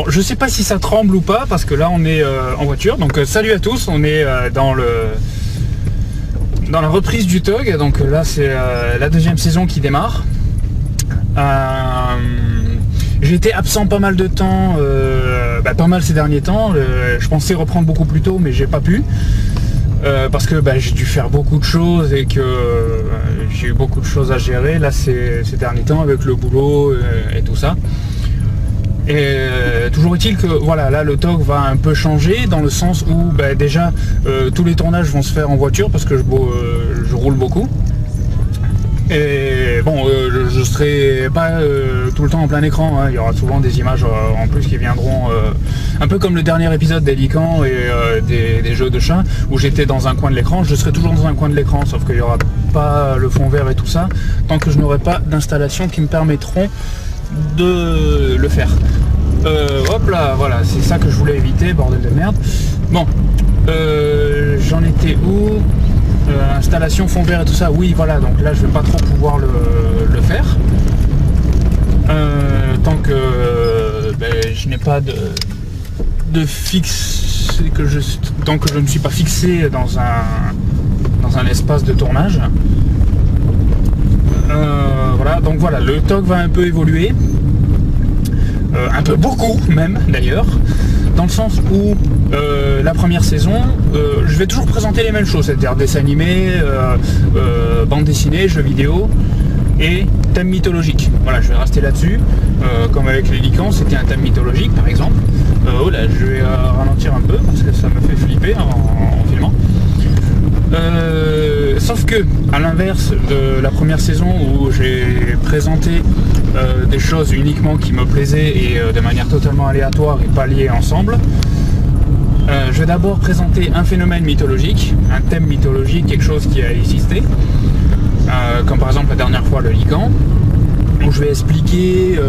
Bon, je sais pas si ça tremble ou pas, parce que là on est en voiture. Donc salut à tous, on est dans la reprise du TOG. Donc là c'est la deuxième saison qui démarre. J'ai été absent pas mal de temps, pas mal ces derniers temps. Je pensais reprendre beaucoup plus tôt, mais j'ai pas pu. Parce que j'ai dû faire beaucoup de choses et que j'ai eu beaucoup de choses à gérer là ces derniers temps avec le boulot et tout ça. Et toujours est-il que voilà, là le TOG va un peu changer dans le sens où déjà tous les tournages vont se faire en voiture parce que je roule beaucoup. Et bon, je serai pas tout le temps en plein écran, hein. Il y aura souvent des images en plus qui viendront un peu comme le dernier épisode d'Hélican et des jeux de chat où j'étais dans un coin de l'écran. Je serai toujours dans un coin de l'écran, sauf qu'il n'y aura pas le fond vert et tout ça tant que je n'aurai pas d'installation qui me permettront de le faire. Hop là, voilà, c'est ça que je voulais éviter, bordel de merde. Bon, j'en étais où? Installation, fond vert et tout ça, oui voilà, donc là je vais pas trop pouvoir le faire tant que je n'ai pas de fixe, tant que je ne suis pas fixé dans un espace de tournage. Voilà, donc voilà, le TOG va un peu évoluer, un peu beaucoup même d'ailleurs, dans le sens où la première saison, je vais toujours présenter les mêmes choses, c'est-à-dire dessins animés, bande dessinée, jeux vidéo et thème mythologique. Voilà, je vais rester là-dessus, comme avec l'Hélican, c'était un thème mythologique par exemple. Là, je vais ralentir un peu parce que ça me fait flipper en filmant. Sauf que, à l'inverse de la première saison où j'ai présenté des choses uniquement qui me plaisaient et de manière totalement aléatoire et pas liées ensemble, je vais d'abord présenter un phénomène mythologique, un thème mythologique, quelque chose qui a existé, comme par exemple la dernière fois le Lycan, où je vais expliquer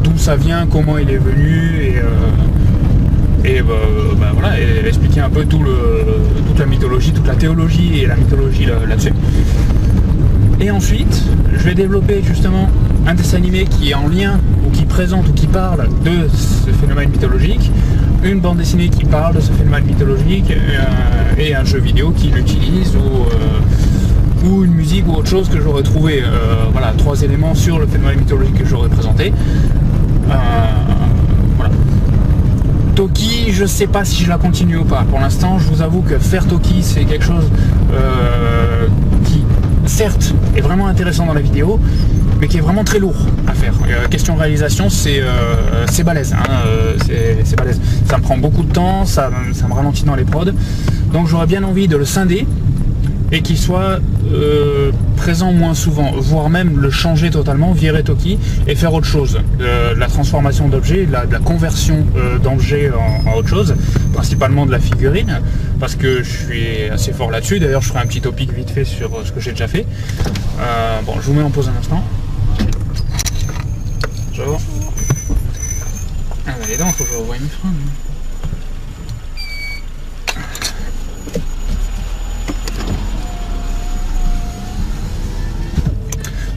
d'où ça vient, comment il est venu et voilà, et expliquer un peu toute la mythologie, toute la théologie et la mythologie là-dessus. Et ensuite, je vais développer justement un dessin animé qui est en lien, ou qui présente, ou qui parle de ce phénomène mythologique, une bande dessinée qui parle de ce phénomène mythologique, et un jeu vidéo qui l'utilise, ou une musique, ou autre chose que j'aurais trouvé. Voilà, 3 éléments sur le phénomène mythologique que j'aurais présenté. Voilà. Toki, je sais pas si je la continue ou pas. Pour l'instant, je vous avoue que faire Toki, c'est quelque chose qui, certes, est vraiment intéressant dans la vidéo, mais qui est vraiment très lourd à faire. Question réalisation, c'est balèze, hein, c'est balèze. Ça me prend beaucoup de temps, ça me ralentit dans les prods. Donc j'aurais bien envie de le scinder et qu'il soit présent moins souvent, voire même le changer totalement, virer Toki et faire autre chose. La transformation d'objets, de la conversion d'objets en autre chose, principalement de la figurine, parce que je suis assez fort là-dessus. D'ailleurs, je ferai un petit topic vite fait sur ce que j'ai déjà fait. Bon, je vous mets en pause un instant. Bonjour. Ah bah les dents, faut que je revoie une freine.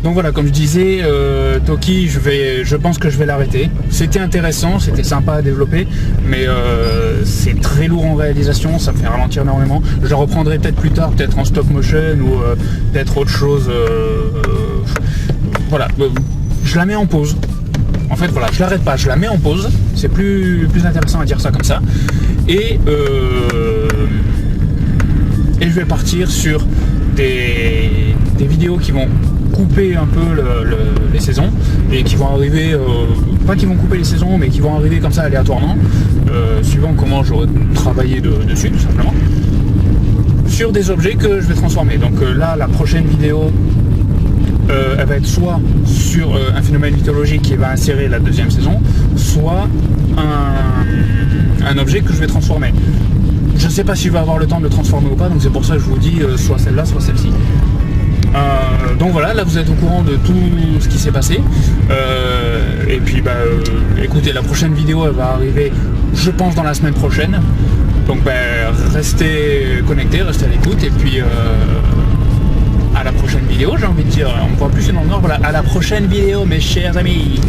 Donc voilà, comme je disais, Toki, je pense que je vais l'arrêter. C'était intéressant, c'était sympa à développer, mais c'est très lourd en réalisation, ça me fait ralentir énormément. Je la reprendrai peut-être plus tard, peut-être en stop motion ou peut-être autre chose. Voilà, je la mets en pause. En fait, voilà, je l'arrête pas, je la mets en pause. C'est plus intéressant à dire ça comme ça. Et je vais partir sur des vidéos qui vont couper un peu les saisons et qui vont arriver, pas qui vont couper les saisons, mais qui vont arriver comme ça aléatoirement, suivant comment j'aurai travaillé dessus tout simplement, sur des objets que je vais transformer. Donc là, la prochaine vidéo, elle va être soit sur un phénomène mythologique qui va insérer la deuxième saison, soit un objet que je vais transformer. Je ne sais pas si je vais avoir le temps de le transformer ou pas, donc c'est pour ça que je vous dis soit celle-là, soit celle-ci. Donc voilà, là vous êtes au courant de tout ce qui s'est passé. Et puis écoutez, la prochaine vidéo elle va arriver, je pense, dans la semaine prochaine. Donc restez connectés, restez à l'écoute, et puis à la prochaine vidéo, j'ai envie de dire. On me voit plus dans le nord, voilà, à la prochaine vidéo mes chers amis.